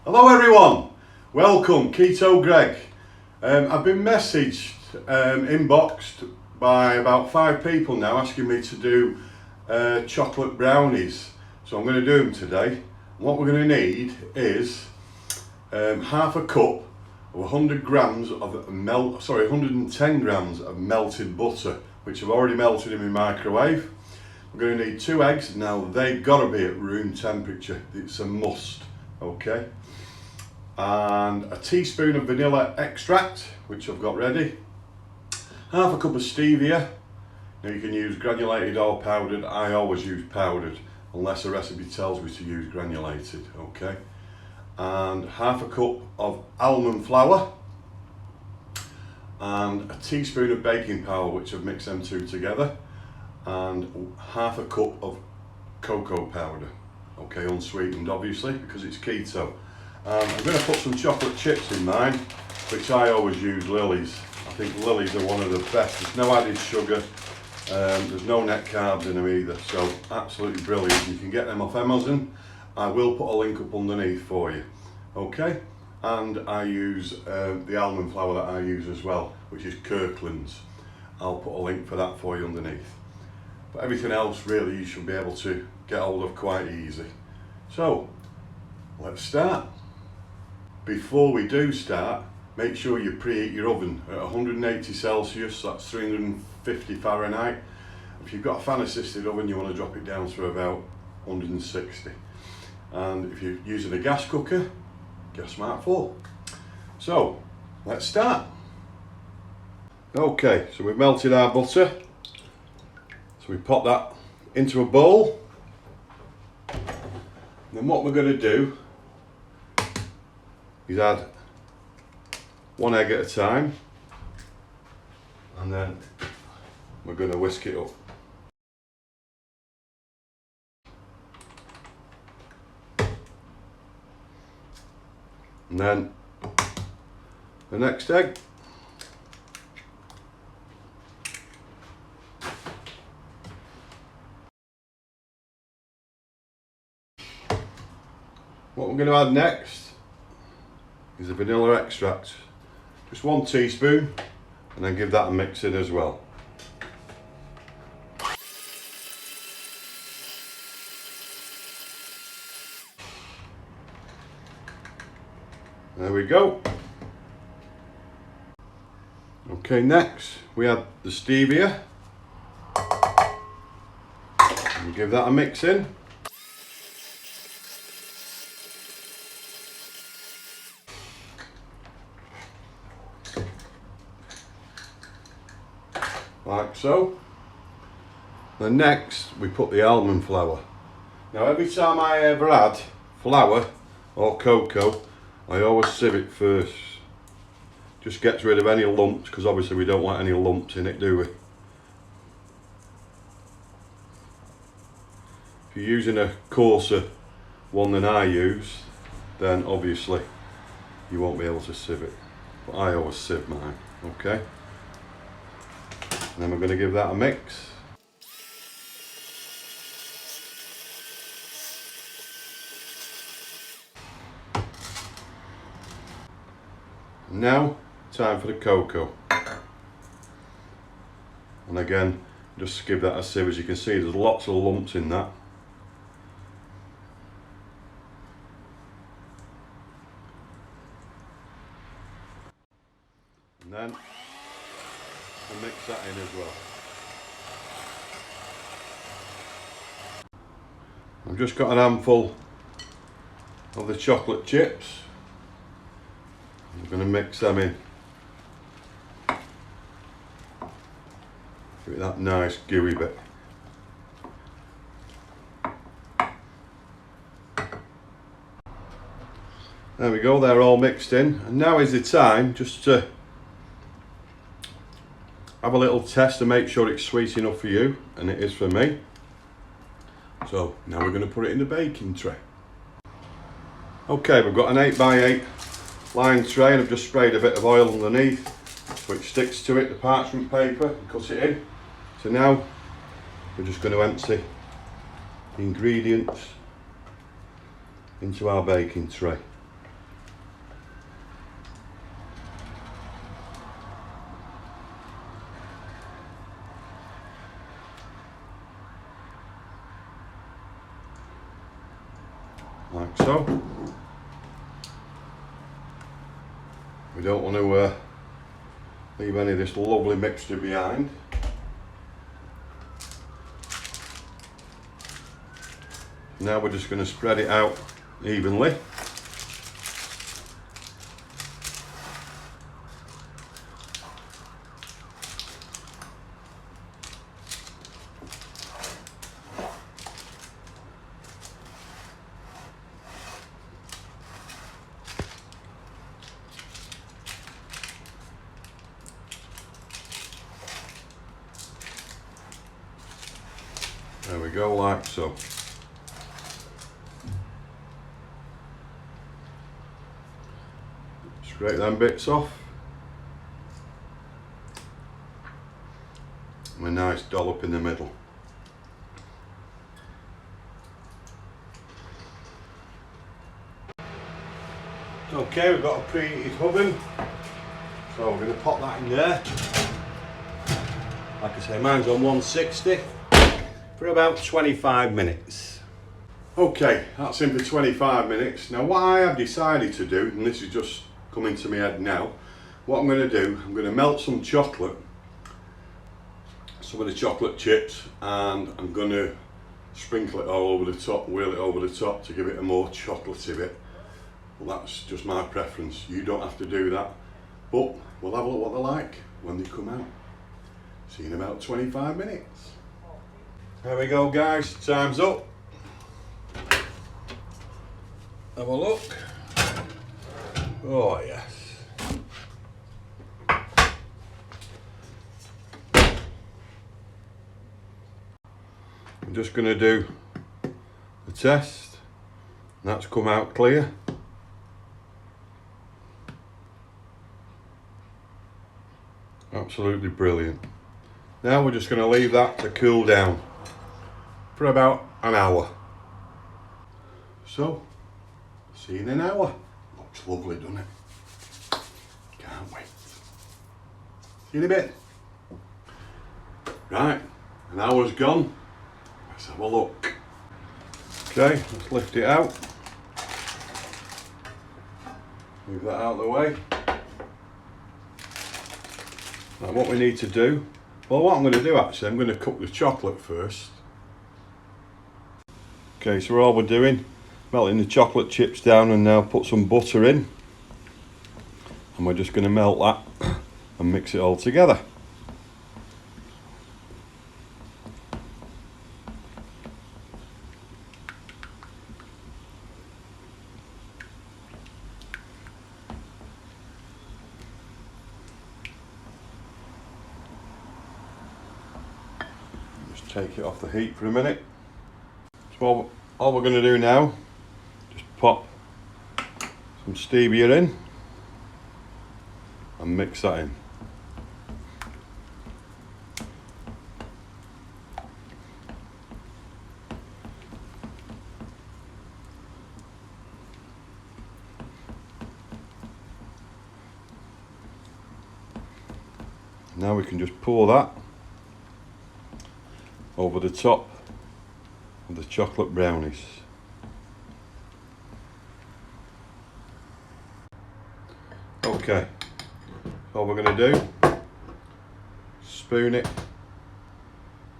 Hello everyone, welcome, Keto Greg. I've been messaged, inboxed by about 5 people now asking me to do chocolate brownies. So I'm going to do them today. What we're going to need is half a cup of 110 grams of melted butter, which I've already melted in my microwave. We're going to need 2 eggs. Now they've got to be at room temperature, it's a must, okay? And a teaspoon of vanilla extract, which I've got ready. Half a cup of stevia. Now you can use granulated or powdered. I always use powdered, unless the recipe tells me to use granulated, okay? And half a cup of almond flour. And a teaspoon of baking powder, which I've mixed them two together. And half a cup of cocoa powder, okay, unsweetened obviously, because it's keto. I'm going to put some chocolate chips in mine, which I always use Lily's. I think Lily's are one of the best. There's no added sugar, there's no net carbs in them either, so absolutely brilliant. You can get them off Amazon. I will put a link up underneath for you, okay? And I use the almond flour that I use as well, which is Kirkland's. I'll put a link for that for you underneath. But everything else really you should be able to get hold of quite easy. So, let's start. Before we do start, make sure you preheat your oven at 180 Celsius, that's 350 Fahrenheit. If you've got a fan assisted oven, you want to drop it down to about 160. And if you're using a gas cooker, gas mark 4. So, let's start. Okay, so we've melted our butter. So we pop that into a bowl. And then what we're going to do is add 1 egg at a time, and then we're going to whisk it up. And then the next egg. What we're going to add next is the vanilla extract, just 1 teaspoon, and then give that a mix in as well. There we go. Okay, next we add the stevia, and give that a mix in. Like so. Then next we put the almond flour. Now every time I ever add flour or cocoa, I always sieve it first. Just gets rid of any lumps, because obviously we don't want any lumps in it, do we? If you're using a coarser one than I use, then obviously you won't be able to sieve it. But I always sieve mine, okay? And then we're going to give that a mix. Now, time for the cocoa. And again, just give that a sieve. As you can see, there's lots of lumps in that. And then and mix that in as well. I've just got an handful of the chocolate chips. I'm going to mix them in. Give it that nice gooey bit. There we go, they're all mixed in. And now is the time just to have a little test to make sure it's sweet enough for you, and it is for me. So now we're going to put it in the baking tray. Okay, we've got an 8x8 lined tray, and I've just sprayed a bit of oil underneath which sticks to it, the parchment paper, and cut it in. So now we're just going to empty the ingredients into our baking tray. don't want to leave any of this lovely mixture behind. Now we're just going to spread it out evenly. There we go, like so. Scrape them bits off. And a nice dollop in the middle. Okay, we've got a preheated oven, so we're going to pop that in there. Like I say, mine's on 160 for about 25 minutes. Okay, that's in for 25 minutes. Now what I have decided to do, and this is just coming to my head now, what I'm going to do, I'm going to melt some chocolate, some of the chocolate chips, and I'm going to sprinkle it all over the top, wheel it over the top to give it a more chocolatey bit. Well, that's just my preference. You don't have to do that, but we'll have a look what they're like when they come out. See you in about 25 minutes. There we go, guys, time's up. Have a look. Oh yes. I'm just going to do the test, and that's come out clear. Absolutely brilliant. Now we're just going to leave that to cool down for about an hour. So, see you in an hour. Looks lovely, doesn't it? Can't wait. See you in a bit. Right, an hour's gone. Let's have a look. Okay, let's lift it out. Move that out of the way. Now what we need to do, well, what I'm going to do actually, I'm going to cook the chocolate first. Okay, so all we're doing, melting the chocolate chips down, and now put some butter in, and we're just going to melt that and mix it all together. Just take it off the heat for a minute. So all we're going to do now, just pop some stevia in and mix that in. Now we can just pour that over the top of the chocolate brownies. Okay, so all we're going to do, spoon it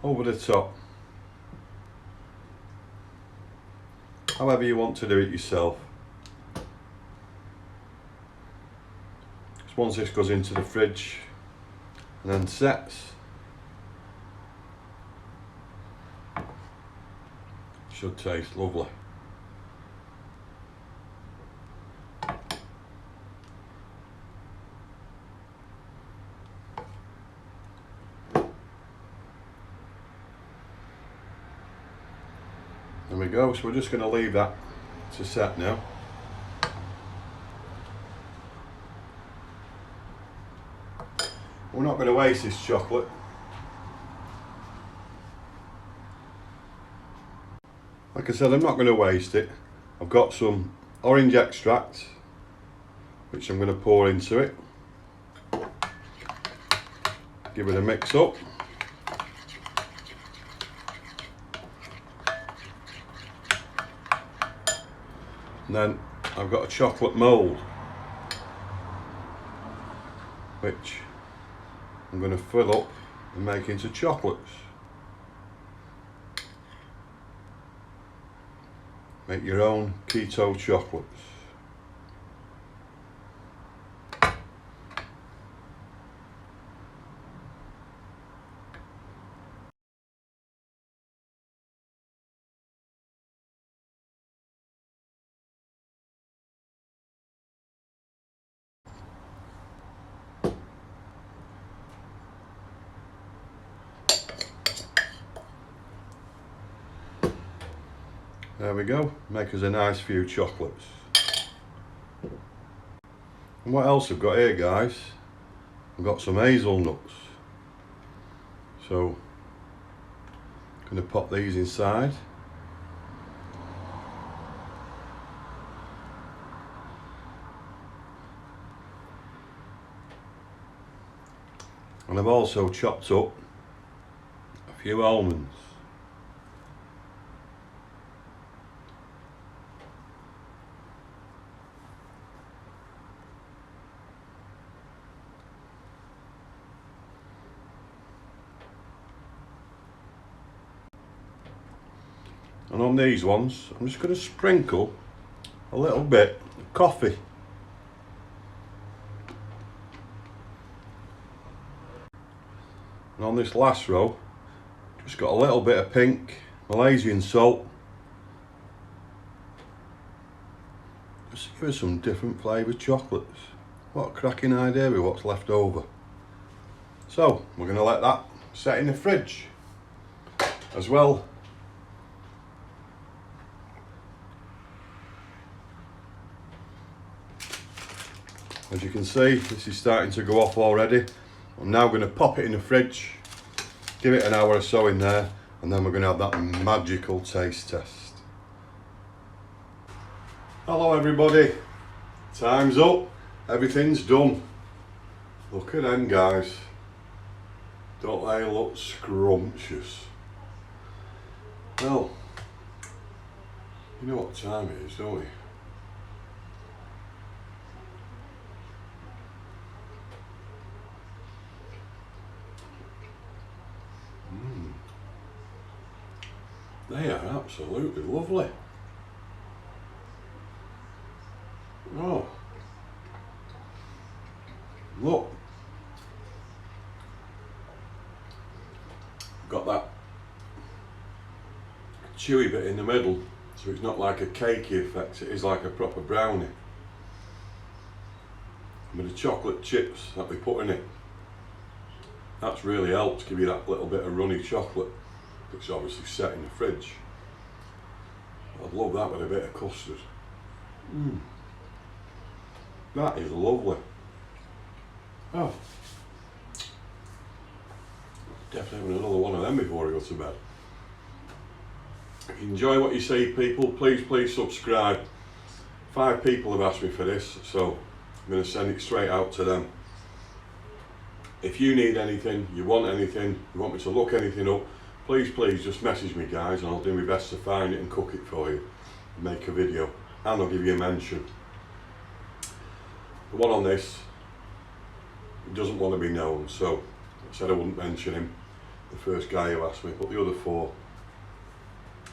over the top, however you want to do it yourself. Because once this goes into the fridge and then sets, should taste lovely. There we go, so we're just going to leave that to set now. We're not going to waste this chocolate. Like I said, I'm not going to waste it. I've got some orange extract, which I'm going to pour into it. Give it a mix up. And then I've got a chocolate mould. which I'm going to fill up and make into chocolates. Make your own keto chocolates. There we go, make us a nice few chocolates. And what else I've got here, guys? I've got some hazelnuts. So, I'm going to pop these inside. And I've also chopped up a few almonds. And on these ones, I'm just going to sprinkle a little bit of coffee. And on this last row, just got a little bit of pink Malaysian salt. Just to give us some different flavoured chocolates. What a cracking idea with what's left over. So, we're going to let that set in the fridge. As well, as you can see, this is starting to go off already. I'm now going to pop it in the fridge, give it an hour or so in there, and then we're going to have that magical taste test. Hello everybody, time's up, everything's done. Look at them guys, don't they look scrumptious? Well, you know what time it is, don't you? They are absolutely lovely. Oh, look, got that chewy bit in the middle, so it's not like a cakey effect, it is like a proper brownie. And with the chocolate chips that we put in it, that's really helped give you that little bit of runny chocolate, which is obviously set in the fridge. I'd love that with a bit of custard. That is lovely. Oh, definitely having another one of them before I go to bed. If you enjoy what you see, people, please subscribe. 5 people have asked me for this, so I'm going to send it straight out to them. If you need anything, you want anything, you want me to look anything up, please just message me guys, and I'll do my best to find it and cook it for you and make a video, and I'll give you a mention. The one on this, he doesn't want to be known, so I said I wouldn't mention him, the first guy who asked me, but the other 4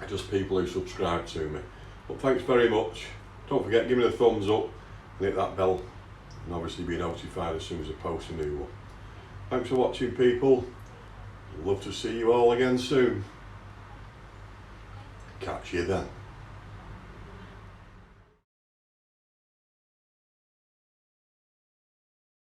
are just people who subscribe to me. But thanks very much. Don't forget, give me a thumbs up and hit that bell, and obviously be notified as soon as I post a new one. Thanks for watching, people. Love to see you all again soon. Catch you then.